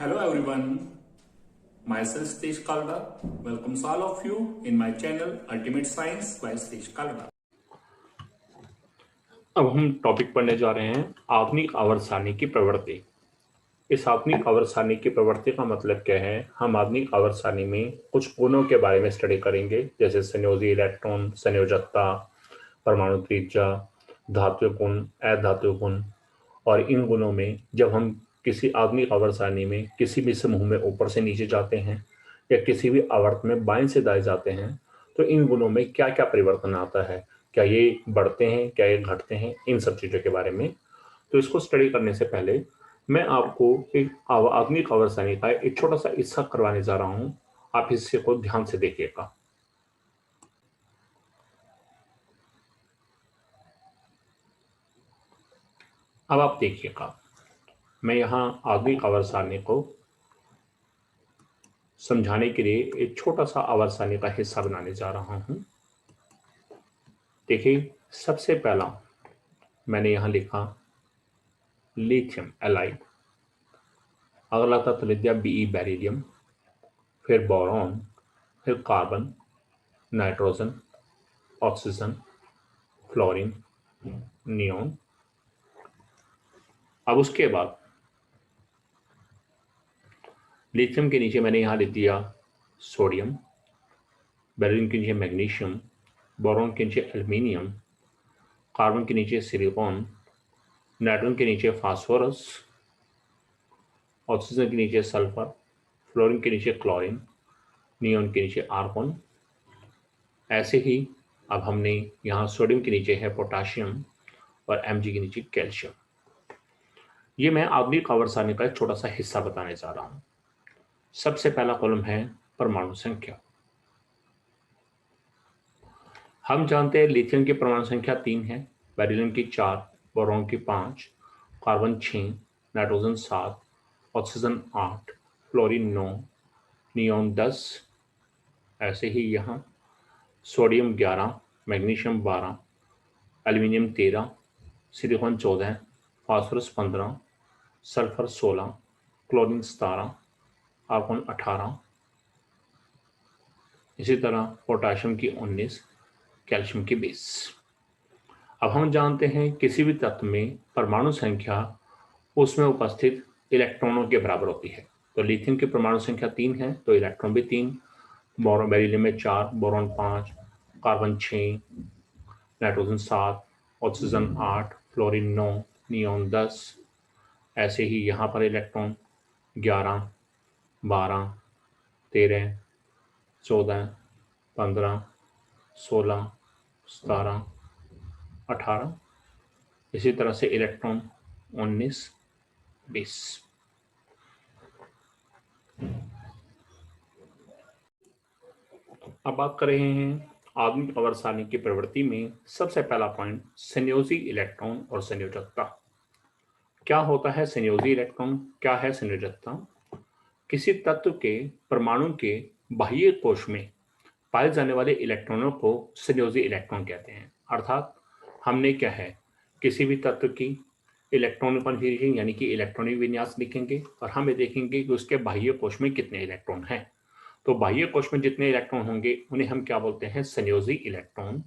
Hello everyone, myself Satish Kalda welcomes all of you in my channel Ultimate Science by Satish Kalda। अब हम topic पढ़ने जा रहे हैं आधुनिक आवर्त सारणी की प्रवृत्ति। इस आधुनिक आवर्त सारणी की प्रवृत्ति का मतलब क्या है? हम आधुनिक आवर्त सारणी में कुछ गुणों के बारे में स्टडी करेंगे, जैसे संयोजी इलेक्ट्रॉन, संयोजकता, परमाणु त्रिज्या, धात्विक गुण, अधात्विक गुण। और इन गुणों में जब हम किसी आधुनिक आवर्त सारणी में किसी भी समूह में ऊपर से नीचे जाते हैं या किसी भी आवर्त में बाएं से दाएं जाते हैं, तो इन गुणों में क्या क्या परिवर्तन आता है, क्या ये बढ़ते हैं, क्या ये घटते हैं, इन सब चीज़ों के बारे में। तो इसको स्टडी करने से पहले मैं आपको एक आधुनिक आवर्त सारणी का एक छोटा सा हिस्सा करवाने जा रहा हूं। आप हिस्से को ध्यान से देखिएगा। अब आप देखिएगा, मैं यहाँ आधुनिक आवर्त सारणी को समझाने के लिए एक छोटा सा आवर्त सारणी का हिस्सा बनाने जा रहा हूं। देखिए, सबसे पहला मैंने यहाँ लिखा लिथियम एलाइड, अगला था त्रिज्या Be बेरिलियम, फिर बोरॉन, फिर carbon, nitrogen, oxygen, fluorine, neon. अब उसके बाद लिथियम के नीचे मैंने यहाँ लिख दिया सोडियम, बेरिलियम के नीचे मैग्नीशियम, बोरॉन के नीचे एल्यूमिनियम, कार्बन के नीचे सिलिकॉन, नाइट्रोजन के नीचे फास्फोरस, ऑक्सीजन के नीचे सल्फर, फ्लोरीन के नीचे क्लोरीन, नियोन के नीचे आर्गन। ऐसे ही अब हमने यहाँ सोडियम के नीचे है पोटाशियम और Mg के नीचे कैल्शियम। ये मैं आधुनिक आवर्त सारणी का एक छोटा सा हिस्सा बताने जा रहा हूं। सबसे पहला कॉलम है परमाणु संख्या। हम जानते हैं लिथियम की परमाणु संख्या 3 है, बेरिलियम की 4, बोरॉन की 5, carbon 6, nitrogen 7, oxygen 8, fluorine 9, neon 10। ऐसे ही यहाँ sodium 11, magnesium 12, aluminium 13, silicon 14, phosphorus 15, sulphur 16, chlorine 17, argon 18। इसी तरह पोटाशियम की 19, कैल्शियम की 20। अब हम जानते हैं किसी भी तत्व में परमाणु संख्या उसमें उपस्थित इलेक्ट्रॉनों के बराबर होती है। तो लिथियम की परमाणु संख्या 3 है, तो इलेक्ट्रॉन भी 3, बोरॉन बेरिलियम में 4, boron 5, carbon 6, nitrogen 7, oxygen 8, fluorine 9, neon 10। ऐसे ही यहाँ पर इलेक्ट्रॉन 11, 12, 13, 14, 15, 16, 17, 18। इसी तरह से इलेक्ट्रॉन 19, 20। अब बात कर रहे हैं आधुनिक आवर्त सारणी की प्रवृत्ति में सबसे पहला पॉइंट संयोजी इलेक्ट्रॉन और संयोजकता। क्या होता है संयोजी इलेक्ट्रॉन, क्या है संयोजकता? किसी तत्व के परमाणु के बाह्य कोश में पाए जाने वाले इलेक्ट्रॉनों को संयोजी इलेक्ट्रॉन कहते हैं। अर्थात हमने क्या है, किसी भी तत्व की इलेक्ट्रॉनिक कॉन्फ़िगरेशन यानी कि इलेक्ट्रॉनिक विन्यास लिखेंगे और हम ये देखेंगे कि उसके बाह्य कोश में कितने इलेक्ट्रॉन हैं। तो बाह्य कोश में जितने इलेक्ट्रॉन होंगे उन्हें हम क्या बोलते हैं, संयोजी इलेक्ट्रॉन।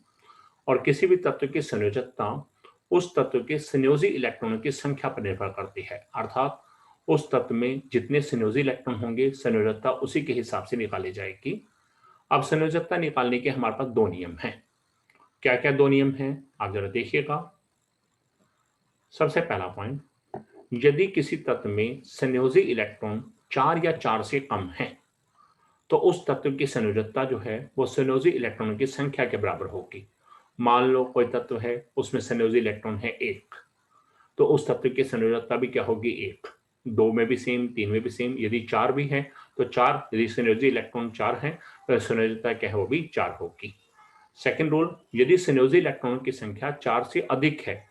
और किसी भी तत्व की संयोजकता उस तत्व के संयोजी इलेक्ट्रॉनों की संख्या पर निर्भर करती है। अर्थात उस तत्व में जितने संयोजी इलेक्ट्रॉन होंगे संयोजकता उसी के हिसाब से निकाली जाएगी। अब संयोजकता निकालने के हमारे पास 2 नियम हैं। क्या क्या 2 नियम हैं, आप जरा देखिएगा। सबसे पहला पॉइंट, यदि किसी तत्व में संयोजी इलेक्ट्रॉन 4 या 4 से कम है तो उस तत्व की संयोजकता जो है वो संयोजी इलेक्ट्रॉनों की संख्या के बराबर होगी। मान लो कोई तत्व है उसमें संयोजी इलेक्ट्रॉन है 1, तो उस तत्व की संयोजकता भी क्या होगी, 1। 2 में भी सेम, 3 में भी सेम। यदि 4 भी है तो 4, यदि संयोजी इलेक्ट्रॉन 4 है तो संयोजकता क्या है, वो भी 4 होगी। सेकंड रूल, यदि संयोजी इलेक्ट्रॉनों की संख्या 4 से अधिक है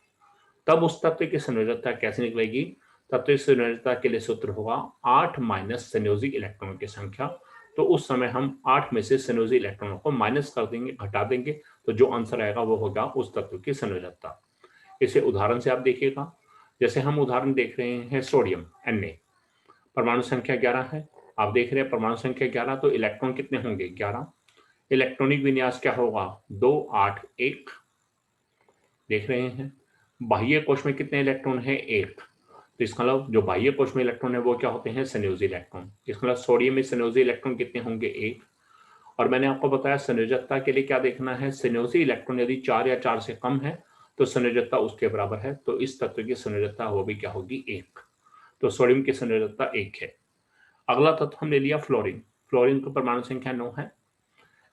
तब उस तत्व की संयोजकता कैसे निकलेगी? तत्व की संयोजकता के लिए सूत्र होगा 8 माइनस संयोजी इलेक्ट्रॉनों की संख्या। तो उस समय हम 8 में से संयोजी इलेक्ट्रॉनों को माइनस कर देंगे, घटा देंगे, तो जो आंसर आएगा वो होगा उस तत्व की संयोजकता। इसे उदाहरण से आप देखिएगा। जैसे हम उदाहरण देख रहे हैं सोडियम Na, परमाणु संख्या 11 है। आप देख रहे हैं परमाणु संख्या 11, तो इलेक्ट्रॉन कितने होंगे? 11। इलेक्ट्रॉनिक विन्यास क्या होगा? 2 8 1। देख रहे हैं बाह्य कोश में कितने इलेक्ट्रॉन है? 1। तो इसका मतलब जो बाह्य कोश में इलेक्ट्रॉन है वो क्या होते हैं? संयोजी इलेक्ट्रॉन। इसका मतलब सोडियम में संयोजी इलेक्ट्रॉन कितने होंगे? 1। और मैंने आपको बताया संयोजकता के लिए क्या देखना है? संयोजी इलेक्ट्रॉन यदि 4 या 4 से कम है तो संयोजकता उसके बराबर है, तो इस तत्व की संयोजकता वो भी क्या होगी? 1। तो सोडियम की संयोजकता 1 है। अगला तत्व हमने लिया फ्लोरीन। फ्लोरीन की परमाणु संख्या 9 है।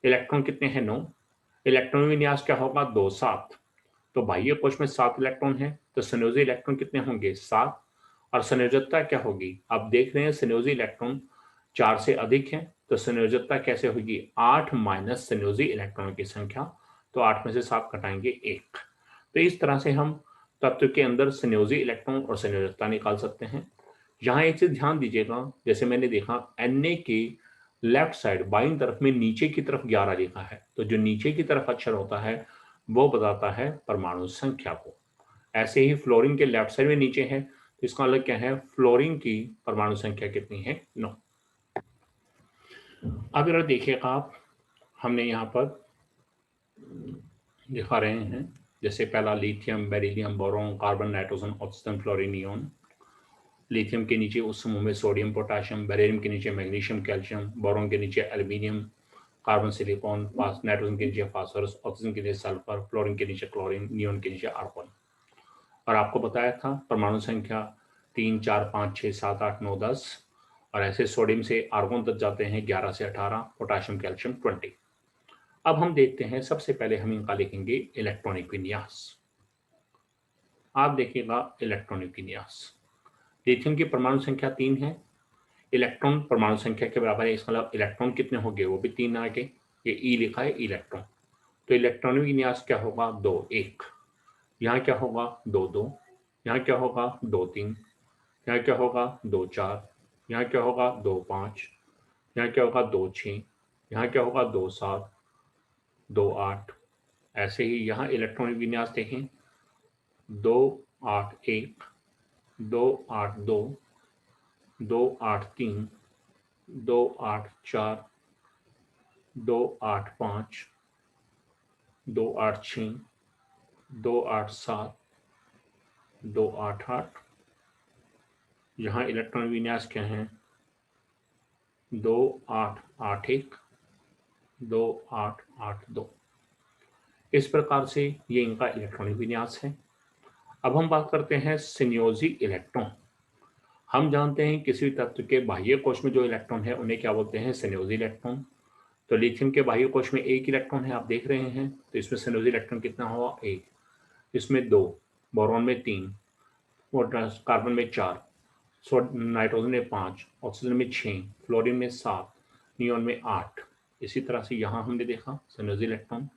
इलेक्ट्रॉन कितने हैं? 9। इलेक्ट्रॉन विन्यास क्या होगा? 2 7। तो बाह्य कोश में 7 इलेक्ट्रॉन है, तो संयोजी इलेक्ट्रॉन कितने होंगे? 7। और संयोजकता क्या होगी? आप देख रहे हैं संयोजी इलेक्ट्रॉन 4 से अधिक है, तो संयोजकता कैसे होगी? 8 माइनस संयोजी इलेक्ट्रॉन की संख्या, तो 8 में से 7 घटाएंगे 1। तो इस तरह से हम तत्व के अंदर संयोजी इलेक्ट्रॉन और संयोजकता निकाल सकते हैं। यहाँ एक चीज ध्यान दीजिएगा, जैसे मैंने देखा Na की लेफ्ट साइड बाईं तरफ में नीचे की तरफ 11 लिखा है, तो जो नीचे की तरफ अक्षर होता है वो बताता है परमाणु संख्या को। ऐसे ही फ्लोरीन के लेफ्ट साइड में नीचे है, तो इसका मतलब क्या है? फ्लोरीन की परमाणु संख्या कितनी है? 9। अब अगर देखिएगा आप, हमने यहाँ पर दिखा रहे हैं, जैसे पहला lithium, beryllium, boron, carbon, nitrogen, oxygen, fluorine, neon. Lithium के नीचे उस समूह में सोडियम, पोटाशियम, बेरिलियम के नीचे मैग्नीशियम, कैल्शियम, बोरोन के नीचे एल्यूमिनियम, कार्बन, सिलिकॉन, नाइट्रोजन के नीचे फास्फोरस, ऑक्सीजन के नीचे सल्फर, फ्लोरीन के नीचे क्लोरीन, नियोन के नीचे आर्गन। और आपको बताया था परमाणु संख्या 3 4 5 6 7 8 9 10, और ऐसे सोडियम से आर्गन तक जाते हैं 11 से 18, पोटाशियम कैल्शियम 20। अब हम देखते हैं, सबसे पहले हम इनका लिखेंगे इलेक्ट्रॉनिक विन्यास। आप देखिएगा इलेक्ट्रॉनिक विन्यास। लिथियम की परमाणु संख्या 3 है। इलेक्ट्रॉन परमाणु संख्या के बराबर है, इसका मतलब इलेक्ट्रॉन कितने हो गए? वो भी 3 आ गए। ये ई लिखा है इलेक्ट्रॉन, तो इलेक्ट्रॉनिक विन्यास क्या होगा? 2 1। यहाँ क्या होगा? 2 2। यहाँ क्या होगा? 2 3। यहाँ क्या होगा? 2 4। यहाँ क्या होगा? 2 5। यहाँ क्या होगा? 2 6। यहाँ क्या होगा? 2 7, 2 8। ऐसे ही यहाँ इलेक्ट्रॉनिक विन्यास देखें, 2 8 1, 2 8 2, 2 8 3, 2 8 4, 2 8 5, 2 8 6, 2 8 7, 2 8 8। यहाँ इलेक्ट्रॉन विन्यास क्या है? 2 8 8 1, 2 8 8 2। इस प्रकार से ये इनका इलेक्ट्रॉनिक विन्यास है। अब हम बात करते हैं संयोजी इलेक्ट्रॉन। हम जानते हैं किसी भी तत्व के बाह्य कोश में जो इलेक्ट्रॉन है उन्हें क्या बोलते हैं? संयोजी इलेक्ट्रॉन। तो लिथियम के बाह्य कोश में 1 इलेक्ट्रॉन है, आप देख रहे हैं, तो इसमें संयोजी इलेक्ट्रॉन कितना हुआ? 1। इसमें 2, बोरॉन में 3, और कार्बन में 4, नाइट्रोजन में 5, ऑक्सीजन में 6, फ्लोरीन में 7, नियोन में 8। इसी तरह से यहाँ हमने देखा संयोजी इलेक्ट्रॉन,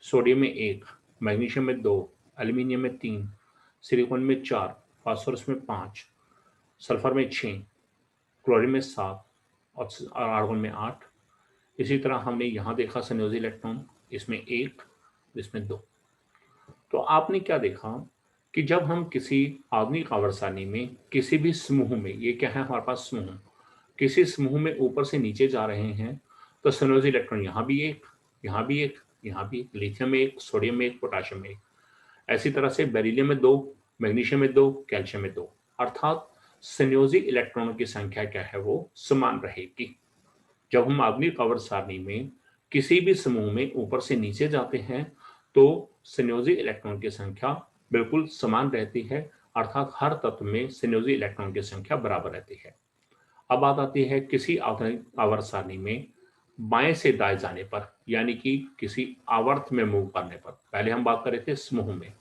सोडियम में 1, मैग्नीशियम में 2, एल्यूमिनियम में 3, सिलिकॉन में 4, फास्फोरस में 5, सल्फर में 6, क्लोरीन में 7, और आर्गन में 8। इसी तरह हमने यहाँ देखा संयोजी इलेक्ट्रॉन, इसमें 1, इसमें 2। तो आपने क्या देखा कि जब हम किसी आधुनिक आवर्त में किसी भी समूह में, ये क्या है हमारे पास समूह, किसी समूह में ऊपर से नीचे जा रहे हैं, तो संयोजी इलेक्ट्रॉन यहाँ भी 1, यहाँ भी 1, यहाँ भी 1, लिथियम में 1, सोडियम में 1, पोटाशियम में 1। ऐसी तरह से बेरिलियम में 2, मैग्नीशियम में 2, कैल्शियम में 2। अर्थात संयोजी इलेक्ट्रॉनों की संख्या क्या है? वो समान रहेगी। जब हम आधुनिक आवर्त सारणी में किसी भी समूह में ऊपर से नीचे जाते हैं तो संयोजी इलेक्ट्रॉन की संख्या बिल्कुल समान रहती है, अर्थात हर तत्व में संयोजी इलेक्ट्रॉन की संख्या बराबर रहती है। अब बात आती है किसी आधुनिक आवर्त सारणी में बाएं से दाएं जाने पर, यानी कि किसी आवर्त में मूव करने पर। पहले हम बात कर रहे थे समूह में।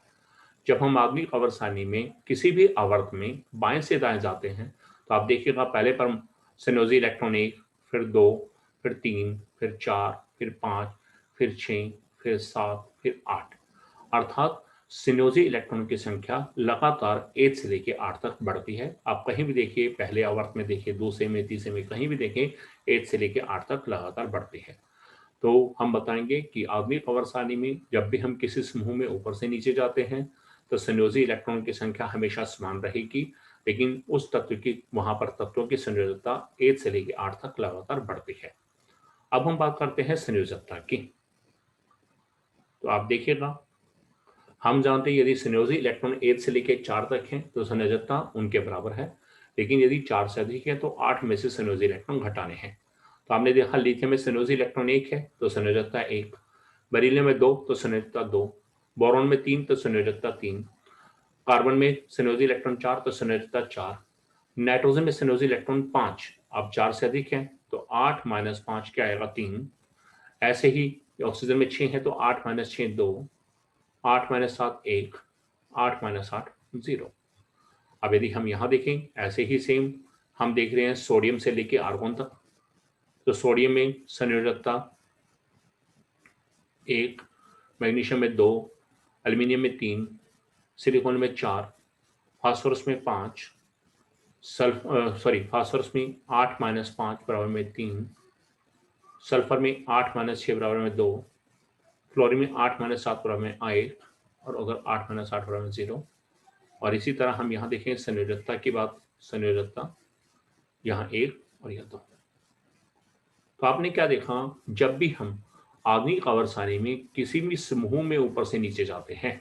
जब हम आधुनिक आवर्त सारणी में किसी भी आवर्त में बाएं से दाएं जाते हैं तो आप देखिएगा पहले पर संयोजी इलेक्ट्रॉन 1, फिर 2, फिर 3, फिर 4, फिर 5, फिर 6, फिर 7, फिर 8। अर्थात संयोजी इलेक्ट्रॉन की संख्या लगातार 1 से लेकर 8 तक बढ़ती है। आप कहीं भी देखिए, पहले आवर्त में देखिए, दूसरे में, तीसरे में, कहीं भी देखें 1 से लेकर 8 तक लगातार बढ़ती है। तो हम बताएंगे कि आधुनिक आवर्त सारणी में जब भी हम किसी समूह में ऊपर से नीचे जाते हैं तो संयोजी इलेक्ट्रॉन की संख्या हमेशा समान रहेगी, लेकिन उस तत्व की वहां पर तत्वों की संयोजकता 1 से लेकर 8 तक लगातार बढ़ती है। अब हम बात करते हैं संयोजकता की। तो आप देखिएगा, हम जानते हैं यदि संयोजी इलेक्ट्रॉन 1 से लेकर 4 तक हैं तो संयोजकता उनके बराबर है, लेकिन यदि 4 से अधिक है तो 8 में से संयोजी इलेक्ट्रॉन घटाने हैं। तो आपने देखा लिथियम में संयोजी इलेक्ट्रॉन 1 है तो संयोजकता 1, बेरिलियम में 2 तो संयोजकता 2, बोरॉन में 3 तो संयोजकता 3, कार्बन में संयोजी इलेक्ट्रॉन 4 तो संयोजकता 4, नाइट्रोजन में संयोजी इलेक्ट्रॉन 5। अब 4 से अधिक है तो 8 माइनस 5 क्या आएगा, 3। ऐसे ही ऑक्सीजन में 6 है तो 8 माइनस 6 2, 8 माइनस 7 1, 8 माइनस 8 0। अब यदि हम यहाँ देखें, ऐसे ही सेम हम देख रहे हैं सोडियम से लेके आर्गोन तक। तो सोडियम में संयोजकता 1, मैग्नीशियम में 2, एल्युमिनियम में 3, सिलिकॉन में 4, फास्फोरस में 5, फास्फोरस में 8 माइनस 5 बराबर में 3, सल्फर में 8 माइनस 6 बराबर में 2, फ्लोरीन में 8 माइनस 7 बराबर में 1, और अगर 8 माइनस 8 बराबर में 0। और इसी तरह हम यहाँ देखें संयोजकता की बात, संयोजकता यहाँ 1 और यह 2। तो आपने क्या देखा, जब भी हम आणविक आवर्त सारणी में किसी भी समूह में ऊपर से नीचे जाते हैं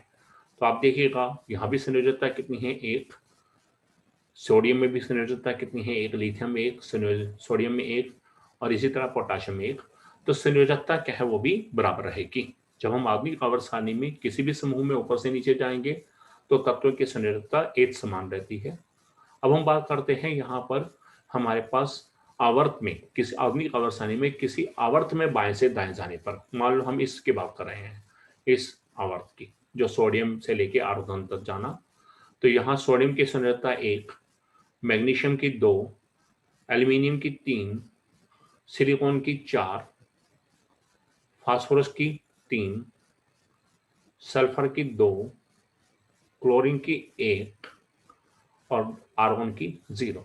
तो आप देखिएगा यहाँ भी संयोजकता कितनी है, 1। सोडियम में भी संयोजकता कितनी है, 1। लिथियम में 1, सोडियम में 1, और इसी तरह पोटाशियम में 1। तो संयोजकता क्या है, वो भी बराबर रहेगी। जब हम आणविक आवर्त सारणी में किसी भी समूह में ऊपर से नीचे जाएंगे तो तत्वों की संयोजकता एक समान रहती है। अब हम बात करते हैं यहाँ पर हमारे पास आवर्त में, किसी आणविक आवर्त सारणी में किसी आवर्त में बाएं से दाएं जाने पर, मान लो हम इसकी बात कर रहे हैं, इस आवर्त की जो सोडियम से लेके आर्गन तक जाना, तो यहाँ सोडियम की संयोजकता 1, मैग्नीशियम की 2, एल्युमिनियम की 3, सिलिकॉन की 4, फास्फोरस की 3, सल्फर की 2, क्लोरीन की 1 और आर्गन की 0।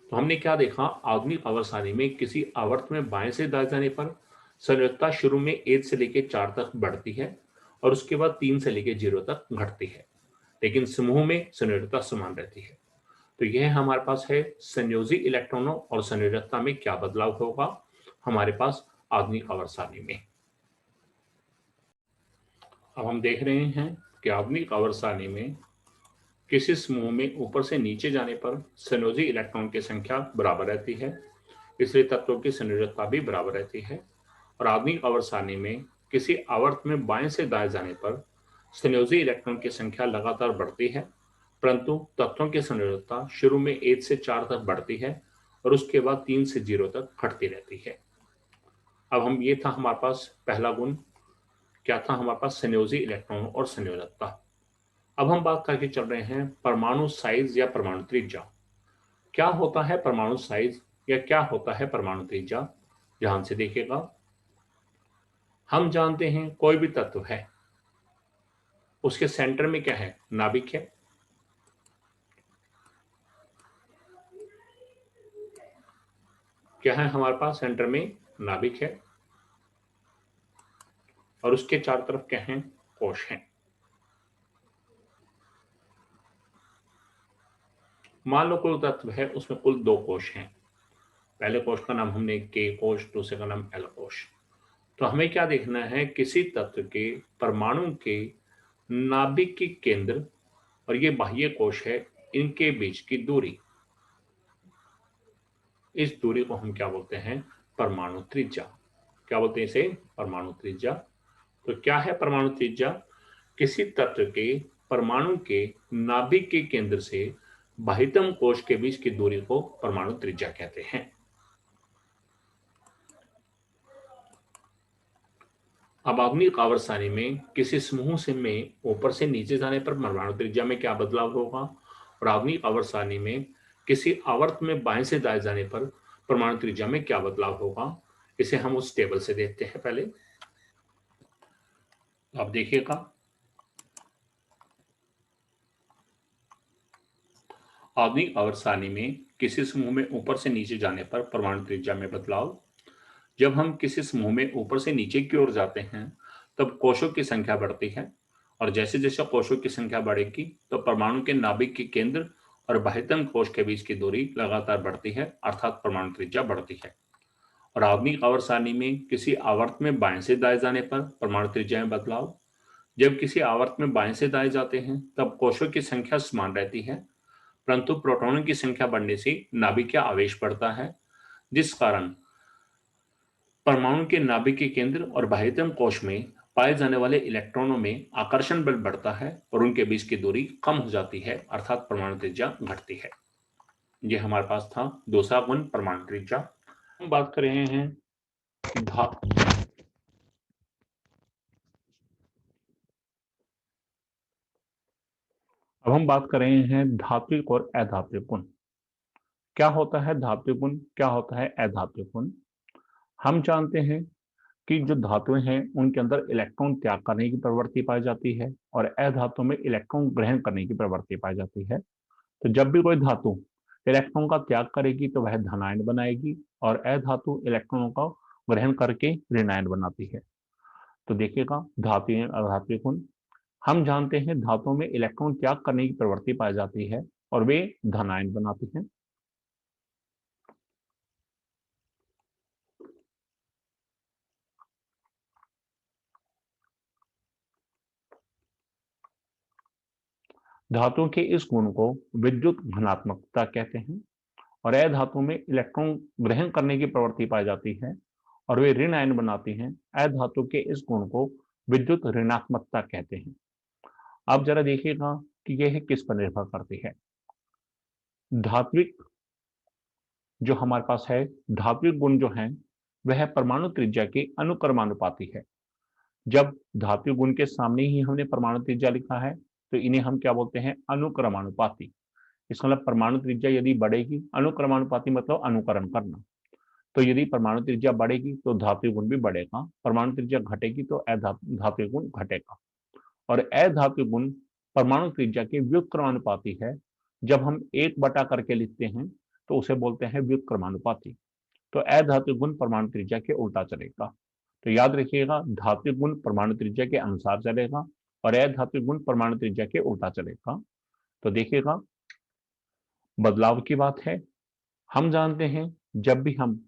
तो हमने क्या देखा, आणविक आवर्त सारणी में किसी आवर्त में बाएं से दाएं जाने पर संयोजकता शुरू में 1 से लेकर 4 तक बढ़ती है और उसके बाद 3 से लेकर 0 तक घटती है, लेकिन समूह में संयोजकता समान रहती है। तो यह हमारे पास है संयोजी इलेक्ट्रॉनों और संयोजकता में क्या बदलाव होगा हमारे पास आणविक आवर्त सारणी में। अब हम देख रहे हैं कि आणविक आवर्त सारणी में किसी समूह में ऊपर से नीचे जाने पर संयोजी इलेक्ट्रॉन की संख्या बराबर रहती है, इसलिए तत्वों की संयोजकता भी बराबर रहती है। और आणविक आवर्त सारणी में किसी आवर्त में बाएं से दाएं जाने पर संयोजी इलेक्ट्रॉन की संख्या लगातार बढ़ती है, परंतु तत्वों की संयोजकता शुरू में 1 से 4 तक बढ़ती है और उसके बाद 3 से 0 तक घटती रहती है। अब हम, ये था हमारे पास पहला गुण, क्या था हमारे पास, संयोजी इलेक्ट्रॉन और संयोजकता। अब हम बात करके चल रहे हैं परमाणु साइज या परमाणु त्रिज्या। क्या होता है परमाणु साइज या क्या होता है परमाणु त्रिज्या, ध्यान से देखिएगा। हम जानते हैं कोई भी तत्व है उसके सेंटर में क्या है, नाभिक है। क्या है हमारे पास, सेंटर में नाभिक है और उसके चारों तरफ क्या है, कोश हैं। मान लो कोई तत्व है उसमें कुल 2 कोश हैं, पहले कोश का नाम हमने के कोश, दूसरे का नाम एल कोश। तो हमें क्या देखना है, किसी तत्व के परमाणु के नाभिक की केंद्र और ये बाह्य कोश है, इनके बीच की दूरी, इस दूरी को हम क्या बोलते हैं, परमाणु त्रिज्या। क्या बोलते हैं इसे, परमाणु त्रिज्या। तो क्या है परमाणु त्रिज्या, किसी तत्व के परमाणु के नाभिक के केंद्र से बाह्यतम कोश के बीच की दूरी को परमाणु त्रिज्या कहते हैं। अब आणविक आवर्त सारणी में किसी समूह से में ऊपर से नीचे जाने पर परमाणु त्रिज्या में क्या बदलाव होगा, और आणविक आवर्त सारणी में किसी आवर्त में बाएं से दाएं जाने पर परमाणु त्रिज्या में क्या बदलाव होगा, इसे हम उस टेबल से देखते हैं। पहले आप देखिएगा, आणविक आवर्त सारणी में किसी समूह में ऊपर से नीचे जाने पर परमाणु त्रिज्या में बदलाव। जब हम किसी समूह में ऊपर से नीचे की ओर जाते हैं तब कोशों की संख्या बढ़ती है, और जैसे जैसे कोशों की संख्या बढ़ेगी तो परमाणु के नाभिक के केंद्र और बाह्यतम कोश के बीच की दूरी लगातार बढ़ती है, अर्थात परमाणु त्रिज्या बढ़ती है। और आधुनिक आवर्त सारणी में किसी आवर्त में बाएं से दाएं जाने पर परमाणु त्रिज्या में बदलाव। जब किसी आवर्त में बाएं से दाएं जाते हैं तब कोशों की संख्या समान रहती है, परंतु प्रोटॉनों की संख्या बढ़ने से नाभिकीय आवेश बढ़ता है, जिस कारण परमाणु के नाभिकीय केंद्र और बाह्यतम कोश में पाए जाने वाले इलेक्ट्रॉनों में आकर्षण बल बढ़ता है और उनके बीच की दूरी कम हो जाती है, अर्थात परमाणु त्रिज्या घटती है। यह हमारे पास था दूसरा गुण, परमाणु त्रिज्या। हम बात कर रहे हैं अब हम बात कर रहे हैं धात्विक और अधात्विक गुण। क्या होता है धात्विक गुण, क्या होता है अधात्विक गुण? हम जानते हैं कि जो धातुएं हैं उनके अंदर इलेक्ट्रॉन त्याग करने की प्रवृत्ति पाई जाती है और अधातु में इलेक्ट्रॉन ग्रहण करने की प्रवृत्ति पाई जाती है। तो जब भी कोई धातु इलेक्ट्रॉन का त्याग करेगी तो वह धनायन बनाएगी और अधातु इलेक्ट्रॉनों का ग्रहण करके ऋणायन बनाती है। तो देखिएगा धात्विक अधात्विक गुण। हम जानते हैं धातुओं में इलेक्ट्रॉन त्याग करने की प्रवृत्ति पाई जाती है और वे धनायन बनाती हैं। धातुओं के इस गुण को विद्युत धनात्मकता कहते हैं और अधातु में इलेक्ट्रॉन ग्रहण करने की प्रवृत्ति पाई जाती है और वे ऋण आयन बनाती हैं। अधातु के इस गुण को विद्युत ऋणात्मकता कहते हैं। अब जरा देखिएगा कि यह किस पर निर्भर करती है। धात्विक जो हमारे पास है, धात्विक गुण जो है वह परमाणु त्रिज्या के अनुक्रमानुपाती है। जब धात्विक गुण के सामने ही हमने परमाणु त्रिज्या लिखा है तो इन्हें हम क्या बोलते हैं, अनुक्रमानुपाती। इसका मतलब परमाणु त्रिज्या यदि बढ़ेगी, अनुक्रमानुपाती मतलब अनुकरण करना, तो यदि परमाणु त्रिज्या बढ़ेगी तो धात्विक गुण भी बढ़ेगा, परमाणु त्रिज्या घटेगी तो धात्विक गुण घटेगा। और अधात्विक गुण परमाणु त्रिज्या के व्युत्क्रमानुपाती है। जब हम एक बटा करके लिखते हैं तो उसे बोलते हैं व्युत्क्रमानुपाती। तो अधात्विक गुण परमाणु त्रिज्या के उल्टा चलेगा। तो याद रखिएगा, धात्विक गुण परमाणु त्रिज्या के अनुसार चलेगा और अधात्विक गुण परमाणु त्रिज्या के उल्टा चलेगा। तो देखिएगा बदलाव की बात है। हम जानते हैं जब भी हम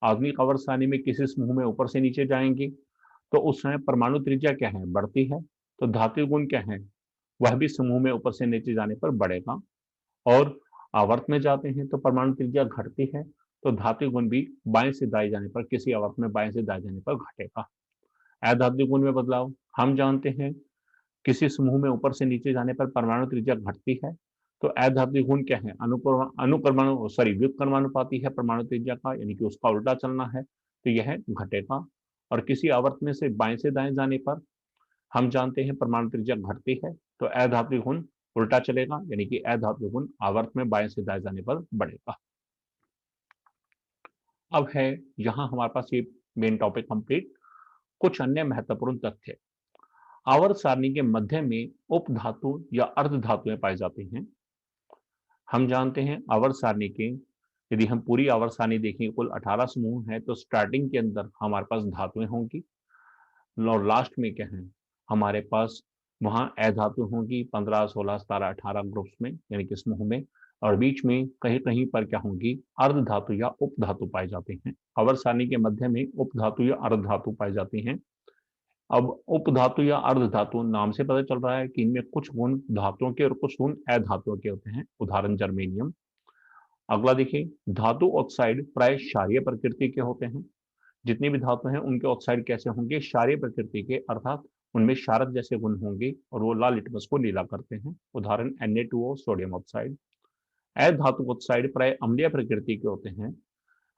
आधुनिक आवर्त सारणी में किसी समूह में ऊपर से नीचे जाएंगे तो उस समय परमाणु त्रिज्या क्या है, बढ़ती है। तो धात्विक गुण क्या है, वह भी समूह में ऊपर से नीचे जाने पर बढ़ेगा। और आवर्त में जाते हैं तो परमाणु त्रिज्या घटती है, तो धात्विक गुण भी बाएं से दाएं जाने पर, किसी आवर्त में बाएं से दाएं जाने पर घटेगा। अधात्विक गुण में बदलाव, हम जानते हैं किसी समूह में ऊपर से नीचे जाने पर परमाणु त्रिज्या घटती है, तो अधात्विक गुण क्या है, व्युत्क्रमानुपाती है परमाणु त्रिज्या का, यानी कि उसका उल्टा चलना है, तो यह घटेगा। और किसी आवर्त में से बाएं से दाएं जाने पर हम जानते हैं परमाणु त्रिज्या घटती है, तो अधात्विक गुण उल्टा चलेगा, यानी कि अधात्विक गुण आवर्त में बाएं से दाएं जाने पर बढ़ेगा। अब है यहाँ हमारे पास ये मेन टॉपिक कंप्लीट। कुछ अन्य महत्वपूर्ण तथ्य। आवर्त सारणी के मध्य में उपधातु या अर्धधातुएं पाई जाती हैं। हम जानते हैं आवर्त सारणी के, यदि हम पूरी आवर्त सारणी देखें कुल 18 समूह है, तो स्टार्टिंग के अंदर हमारे पास धातुएं होंगी और लास्ट में क्या है, हमारे पास वहां अधातु होंगी 15, 16, 17, 18 ग्रुप्स में, यानी कि समूह में। और बीच में कहीं कहीं पर क्या होंगी, अर्धधातु या उपधातु पाई जाती हैं। आवर्त सारणी के मध्य में उपधातु या अर्धधातु पाई जाती हैं। अब उपधातु या अर्धधातु नाम से पता चल रहा है कि इनमें कुछ गुण धातुओं के और कुछ गुण अधातुओं के होते हैं, उदाहरण जर्मेनियम। अगला देखिए, धातु ऑक्साइड प्राय क्षारीय प्रकृति के होते हैं। जितनी भी धातु हैं उनके ऑक्साइड कैसे होंगे, क्षारीय प्रकृति के, अर्थात उनमें क्षारक जैसे गुण होंगे और वो लाल लिटमस को नीला करते हैं, उदाहरण Na2O सोडियम ऑक्साइड। अधातु ऑक्साइड प्राय अम्लीय प्रकृति के होते हैं,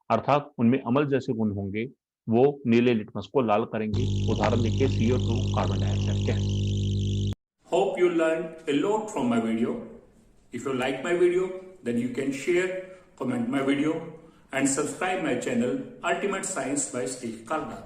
अर्थात उनमें अम्ल जैसे गुण होंगे, वो नीले लिटमस को लाल करेंगे, उदाहरण देखिए CO2 carbon dioxide gas. Hope you learned a lot from my video. If you like my video, then you can share, comment my video and subscribe my channel Ultimate Science by Steve Kalda.